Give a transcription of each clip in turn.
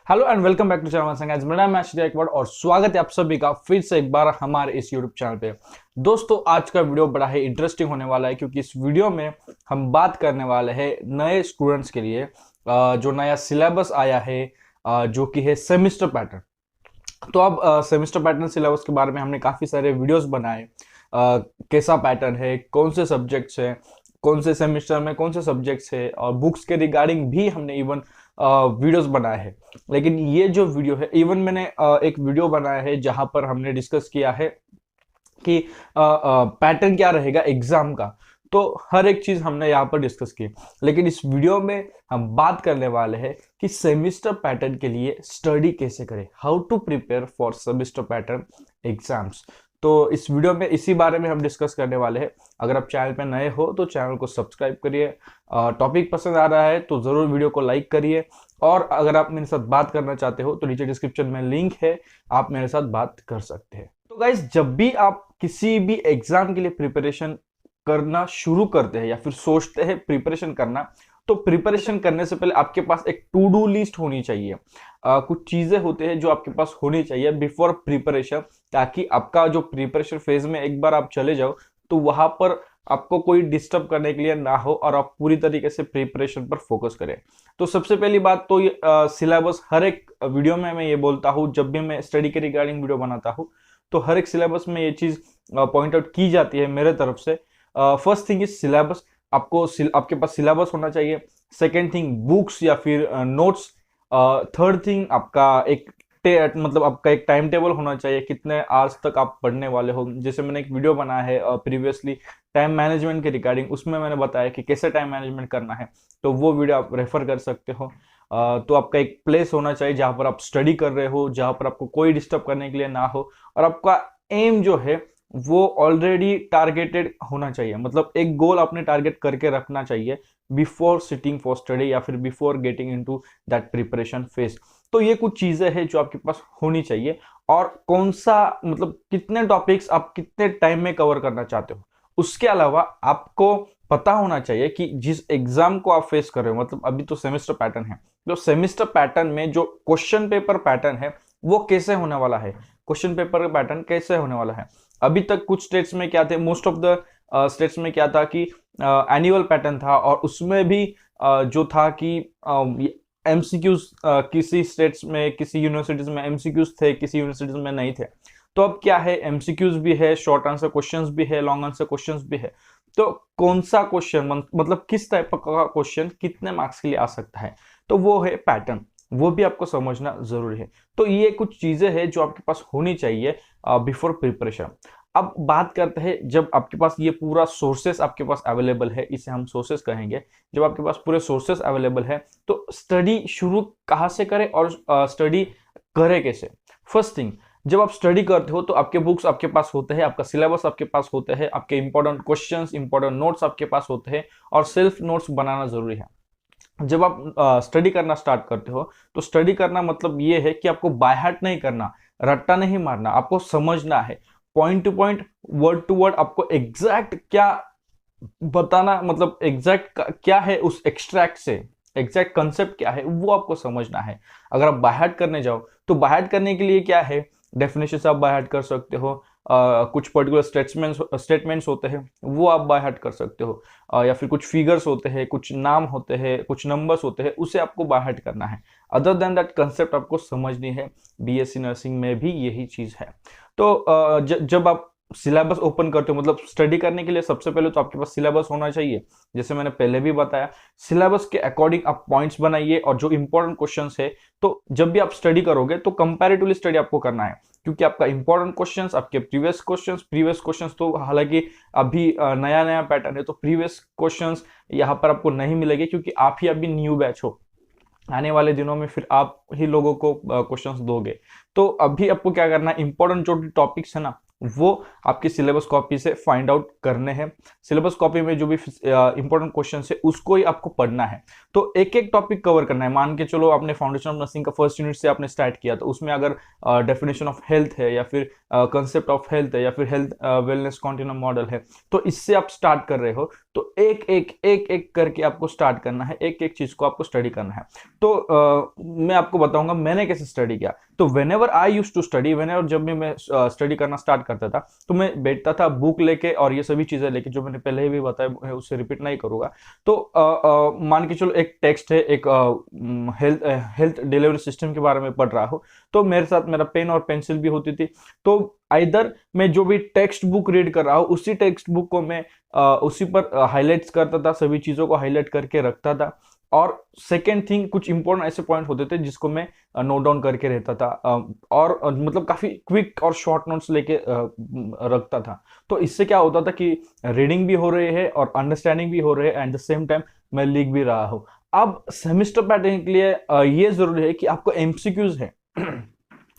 Hello and welcome back to channel संगाइज। मेरा नाम है आशीष गायकवाड़ और स्वागत है आप सभी का फिर से एक बार हमारे इस यूट्यूब चैनल पे। दोस्तों, आज का वीडियो बड़ा ही इंटरेस्टिंग होने वाला है क्योंकि इस वीडियो में हम बात करने वाले हैं नए स्टूडेंट्स के लिए जो नया सिलेबस आया है, जो कि है सेमिस्टर पैटर्न। तो अब सेमेस्टर पैटर्न सिलेबस के बारे में हमने काफी सारे वीडियोस बनाए। कैसा पैटर्न है, कौन से सब्जेक्ट्स है, कौन से सेमेस्टर में कौन से सब्जेक्ट्स है, और बुक्स के रिगार्डिंग भी हमने इवन वीडियोस बनाए हैं। लेकिन ये जो वीडियो है, इवन मैंने एक वीडियो बनाया है जहां पर हमने डिस्कस किया है कि पैटर्न क्या रहेगा एग्जाम का। तो हर एक चीज हमने यहाँ पर डिस्कस की। लेकिन इस वीडियो में हम बात करने वाले हैं कि सेमिस्टर पैटर्न के लिए स्टडी कैसे करें, how to prepare for semester pattern exams. तो इस वीडियो में इसी बारे में हम डिस्कस करने वाले हैं। अगर आप चैनल पे नए हो तो चैनल को सब्सक्राइब करिए। टॉपिक पसंद आ रहा है तो जरूर वीडियो को लाइक करिए। और अगर आप मेरे साथ बात करना चाहते हो तो नीचे डिस्क्रिप्शन में लिंक है, आप मेरे साथ बात कर सकते हैं। तो गाइज, जब भी आप किसी भी एग्जाम के लिए प्रिपरेशन करना शुरू करते हैं या फिर सोचते हैं प्रिपरेशन करना, तो प्रिपरेशन करने से पहले आपके पास एक टू डू लिस्ट होनी चाहिए। कुछ चीजें होते हैं जो आपके पास होनी चाहिए बिफोर प्रिपरेशन, ताकि आपका जो प्रिपरेशन फेज में एक बार आप चले जाओ तो वहां पर आपको कोई डिस्टर्ब करने के लिए ना हो और आप पूरी तरीके से प्रिपरेशन पर फोकस करें। तो सबसे पहली बात तो ये सिलेबस, हर एक वीडियो में मैं ये बोलता हूँ, जब भी मैं स्टडी के रिगार्डिंग वीडियो बनाता हूँ तो हर एक सिलेबस में ये चीज पॉइंट आउट की जाती है मेरे तरफ से। First thing is syllabus. आपके पास सिलेबस होना चाहिए। सेकेंड थिंग बुक्स या फिर नोट्स। थर्ड थिंग आपका मतलब आपका एक टाइम टेबल होना चाहिए, कितने आवर्स तक आप पढ़ने वाले हो। जैसे मैंने एक वीडियो बनाया है प्रीवियसली टाइम मैनेजमेंट के रिगार्डिंग, उसमें मैंने बताया कि कैसे टाइम मैनेजमेंट करना है, तो वो वीडियो आप रेफर कर सकते हो। तो आपका एक प्लेस होना चाहिए जहां पर आप स्टडी कर रहे हो, जहां पर आपको कोई डिस्टर्ब करने के लिए ना हो, और आपका एम जो है वो ऑलरेडी टारगेटेड होना चाहिए। मतलब एक गोल आपने टारगेट करके रखना चाहिए बिफोर सिटिंग फॉर स्टडी या फिर before getting into that preparation phase. तो ये कुछ चीजें हैं जो आपके पास होनी चाहिए। और कौन सा, मतलब कितने टॉपिक्स आप कितने टाइम में कवर करना चाहते हो, उसके अलावा आपको पता होना चाहिए कि जिस एग्जाम को आप फेस कर रहे हो, मतलब अभी तो सेमेस्टर पैटर्न है, तो सेमेस्टर पैटर्न में जो क्वेश्चन पेपर पैटर्न है वो कैसे होने वाला है, क्वेश्चन पेपर पैटर्न कैसे होने वाला है। अभी तक कुछ स्टेट्स में क्या थे, मोस्ट ऑफ द स्टेट्स में क्या था कि एनुअल पैटर्न था, और उसमें भी जो था कि एमसीक्यूज किसी स्टेट्स में, किसी यूनिवर्सिटीज में एमसीक्यूज थे, किसी यूनिवर्सिटीज में नहीं थे। तो अब क्या है, एमसीक्यूज भी है, शॉर्ट आंसर क्वेश्चंस भी है, लॉन्ग आंसर क्वेश्चंस भी है। तो कौन सा क्वेश्चन, मतलब किस टाइप का क्वेश्चन कितने मार्क्स के लिए आ सकता है, तो वो है पैटर्न, वो भी आपको समझना जरूरी है। तो ये कुछ चीजें हैं जो आपके पास होनी चाहिए बिफोर प्रिपरेशन। अब बात करते हैं, जब आपके पास ये पूरा सोर्सेस आपके पास अवेलेबल है, इसे हम सोर्सेस कहेंगे, जब आपके पास पूरे सोर्सेस अवेलेबल है तो स्टडी शुरू कहाँ से करें और स्टडी करें कैसे। फर्स्ट थिंग, जब आप स्टडी करते हो तो आपके बुक्स आपके पास होते हैं, आपका सिलेबस आपके पास होते हैं, आपके इंपॉर्टेंट क्वेश्चंस, इंपॉर्टेंट नोट्स आपके पास होते हैं, और सेल्फ नोट्स बनाना जरूरी है। जब आप स्टडी करना स्टार्ट करते हो तो स्टडी करना मतलब ये है कि आपको बाय हार्ट नहीं करना, रट्टा नहीं मारना, आपको समझना है point to point, word to word, आपको एग्जैक्ट क्या बताना, मतलब एग्जैक्ट क्या है उस एक्सट्रैक्ट से, एग्जैक्ट कंसेप्ट क्या है वो आपको समझना है। अगर आप बाय हार्ट करने जाओ तो बाय हार्ट करने के लिए क्या है, डेफिनेशन आप बाय हार्ट कर सकते हो, कुछ पर्टिकुलर स्टेटमेंट्स होते हैं वो आप बाय हार्ट कर सकते हो, या फिर कुछ फिगर्स होते हैं, कुछ नाम होते हैं, कुछ नंबर्स होते हैं, उसे आपको बाय हार्ट करना है। अदर देन दैट कंसेप्ट आपको समझनी है। बीएससी नर्सिंग में भी यही चीज है। तो जब आप सिलेबस ओपन करते हो, मतलब स्टडी करने के लिए सबसे पहले तो आपके पास सिलेबस होना चाहिए। जैसे मैंने पहले भी बताया, सिलेबस के अकॉर्डिंग आप पॉइंट्स बनाइए, और जो इंपॉर्टेंट क्वेश्चंस है, तो जब भी आप स्टडी करोगे तो कंपैरेटिवली स्टडी आपको करना है, क्योंकि आपका इंपॉर्टेंट क्वेश्चंस, आपके प्रीवियस क्वेश्चंस तो हालांकि अभी नया नया पैटर्न है तो प्रीवियस क्वेश्चंस यहाँ पर आपको नहीं मिलेंगे, क्योंकि आप ही अभी न्यू बैच हो। आने वाले दिनों में फिर आप ही लोगों को क्वेश्चंस दोगे। तो अभी आपको क्या करना है, इंपॉर्टेंट जो टॉपिक्स है ना वो आपकी सिलेबस कॉपी से फाइंड आउट करने हैं। सिलेबस कॉपी में जो भी इंपॉर्टेंट क्वेश्चन है उसको ही आपको पढ़ना है। तो एक एक टॉपिक कवर करना है। मान के चलो आपने फाउंडेशन ऑफ नर्सिंग का फर्स्ट यूनिट से आपने स्टार्ट किया, तो उसमें अगर डेफिनेशन ऑफ हेल्थ है या फिर कंसेप्ट ऑफ हेल्थ है या फिर हेल्थ वेलनेस कॉन्टिन्यूम मॉडल है, तो इससे आप स्टार्ट कर रहे हो, तो एक एक एक एक करके आपको स्टार्ट करना है, एक एक चीज को आपको स्टडी करना है। तो मैं आपको बताऊंगा मैंने कैसे स्टडी किया। तो whenever I used to study, whenever जब भी मैं स्टडी करना स्टार्ट करता था, तो मैं बैठता था बुक लेके और ये सभी चीजें लेके जो मैंने पहले भी बताया, उससे रिपीट नहीं करूंगा। तो मान के चलो एक टेक्स्ट है, एक हेल्थ डिलीवरी सिस्टम के बारे में पढ़ रहा हूँ, तो मेरे साथ मेरा पेन और पेंसिल भी होती थी। तो आइदर मैं जो भी टेक्स्ट बुक रीड कर रहा हूँ उसी टेक्स्ट बुक को मैं उसी पर हाईलाइट्स करता था, सभी चीजों को हाईलाइट करके रखता था। और सेकेंड थिंग, कुछ इंपॉर्टेंट ऐसे पॉइंट होते थे जिसको मैं नोट डाउन करके रहता था, और मतलब काफी क्विक और शॉर्ट नोट्स लेके रखता था। तो इससे क्या होता था कि रीडिंग भी हो रही है और अंडरस्टैंडिंग भी हो रही है, एट द सेम टाइम मैं लिख भी रहा हूँ। अब सेमेस्टर पैटर्न के लिए ये जरूरी है कि आपको एमसीक्यूज है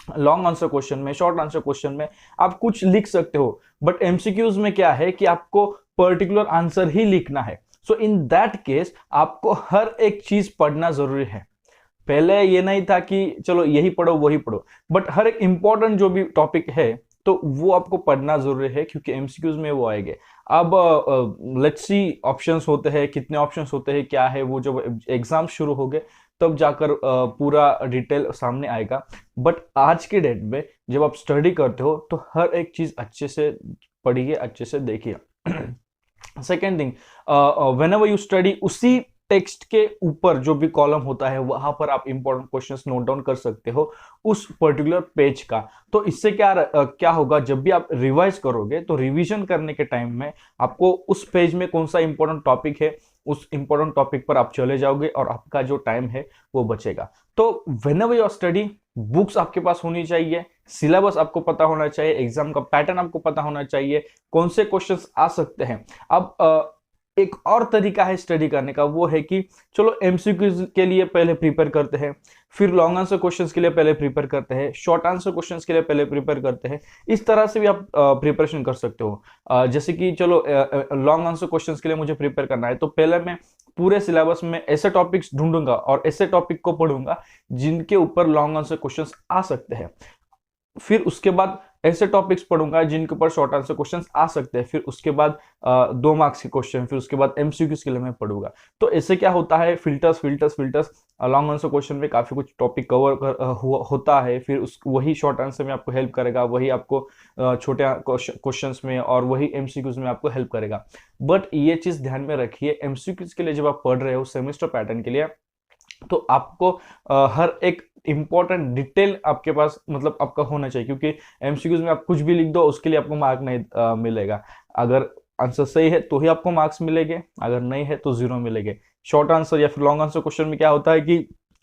लॉन्ग आंसर क्वेश्चन में, शॉर्ट आंसर क्वेश्चन में आप कुछ लिख सकते हो, बट एमसीक्यूज में क्या है कि आपको पर्टिकुलर आंसर ही लिखना है। सो इन दैट केस आपको हर एक चीज पढ़ना जरूरी है। पहले ये नहीं था कि चलो यही पढ़ो वही पढ़ो, बट हर एक इंपॉर्टेंट जो भी टॉपिक है तो वो आपको पढ़ना जरूरी है, क्योंकि एमसीक्यूज में वो आएंगे। अब लेट्स सी ऑप्शंस होते हैं, कितने ऑप्शंस होते हैं, क्या है वो, जब एग्जाम शुरू हो गए तब जाकर पूरा डिटेल सामने आएगा। बट आज के डेट में जब आप स्टडी करते हो तो हर एक चीज अच्छे से पढ़िए, अच्छे से देखिए। Second thing, when ever you study, उसी टेक्स्ट के ऊपर जो भी कॉलम होता है वहां पर आप इंपॉर्टेंट क्वेश्चंस नोट डाउन कर सकते हो उस पर्टिकुलर पेज का। तो इससे क्या होगा, जब भी आप रिवाइज करोगे तो रिवीजन करने के टाइम में आपको उस पेज में कौन सा इंपॉर्टेंट टॉपिक है उस इंपॉर्टेंट टॉपिक पर आप चले जाओगे और आपका जो टाइम है वो बचेगा। तो when ever you study, books आपके पास होनी चाहिए, सिलेबस आपको पता होना चाहिए, एग्जाम का पैटर्न आपको पता होना चाहिए, कौन से क्वेश्चंस आ सकते हैं। अब एक और तरीका है स्टडी करने का, वो है कि चलो एमसीक्यूज के लिए पहले प्रिपेयर करते हैं, फिर लॉन्ग आंसर क्वेश्चंस के लिए पहले प्रिपेयर करते हैं, शॉर्ट आंसर क्वेश्चंस के लिए पहले प्रिपेयर करते हैं। इस तरह से भी आप प्रिपरेशन कर सकते हो। जैसे कि चलो लॉन्ग आंसर क्वेश्चंस के लिए मुझे प्रिपेयर करना है, तो पहले मैं पूरे सिलेबस में ऐसे टॉपिक्स ढूंढूंगा और ऐसे टॉपिक को पढ़ूंगा जिनके ऊपर लॉन्ग आंसर क्वेश्चंस आ सकते हैं। फिर उसके बाद ऐसे टॉपिक्स पढ़ूंगा जिनके ऊपर शॉर्ट आंसर क्वेश्चंस आ सकते हैं। फिर उसके बाद 2 मार्क्स के क्वेश्चन, फिर उसके बाद एमसीक्यूज के लिए मैं पढ़ूंगा। तो ऐसे क्या होता है, फिल्टर्स लॉन्ग आंसर क्वेश्चन में काफी कुछ टॉपिक कवर होता है, फिर वही शॉर्ट आंसर में आपको हेल्प करेगा, वही आपको छोटे क्वेश्चंस में और वही एमसीक्यूज में आपको हेल्प करेगा। बट ये चीज ध्यान में रखिए, एमसीक्यूज के लिए जब आप पढ़ रहे हो सेमेस्टर पैटर्न के लिए, तो आपको हर एक इंपॉर्टेंट डिटेल आपके पास मतलब आपका होना चाहिए, क्योंकि एमसीक्यूज में आप कुछ भी लिख दो उसके लिए आपको मार्क नहीं मिलेगा। अगर आंसर सही है तो ही आपको मार्क्स मिलेंगे, अगर नहीं है तो 0 मिलेंगे। शॉर्ट आंसर या फिर लॉन्ग आंसर क्वेश्चन में क्या होता है कि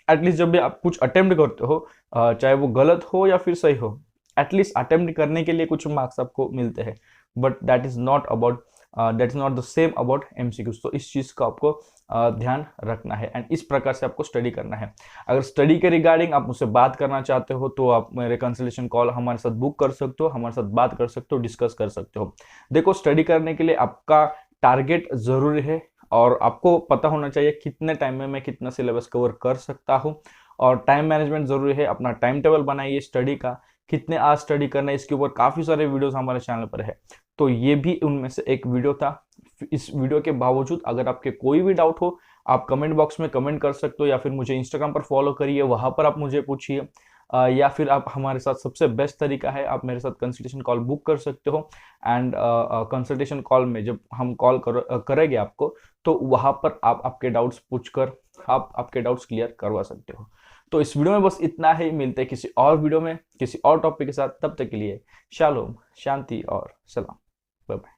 एटलीस्ट जब भी आप कुछ अटेम्प्ट करते हो, चाहे वो गलत हो या फिर सही हो, एटलीस्ट अटेम्प्ट करने के लिए कुछ मार्क्स आपको मिलते हैं। But that is not the same about MCQs. तो इस चीज का आपको ध्यान रखना है एंड इस प्रकार से आपको स्टडी करना है। अगर स्टडी के रिगार्डिंग आप मुझसे बात करना चाहते हो तो आप मेरे कंसल्टेशन कॉल हमारे साथ बुक कर सकते हो, हमारे साथ बात कर सकते हो, डिस्कस कर सकते हो। देखो, स्टडी करने के लिए आपका टारगेट जरूरी है और आपको पता होना चाहिए कितने टाइम में मैं कितना सिलेबस कवर कर सकता हूँ, और टाइम मैनेजमेंट जरूरी है। अपना टाइम टेबल बनाइए स्टडी का, कितने आज स्टडी करना है, इसके ऊपर काफी सारे वीडियोस हमारे चैनल पर है। तो ये भी उनमें से एक वीडियो था। इस वीडियो के बावजूद अगर आपके कोई भी डाउट हो, आप कमेंट बॉक्स में कमेंट कर सकते हो, या फिर मुझे इंस्टाग्राम पर फॉलो करिए, वहां पर आप मुझे पूछिए, या फिर आप हमारे साथ सबसे बेस्ट तरीका है आप मेरे साथ कंसल्टेशन कॉल बुक कर सकते हो। एंड कंसल्टेशन कॉल में जब हम कॉल करेंगे आपको, तो वहां पर आप आपके डाउट्स पूछकर आप आपके डाउट्स क्लियर करवा सकते हो। तो इस वीडियो में बस इतना ही, मिलते हैं किसी और वीडियो में किसी और टॉपिक के साथ। तब तक के लिए शालोम, शांति और सलाम, बाय बाय।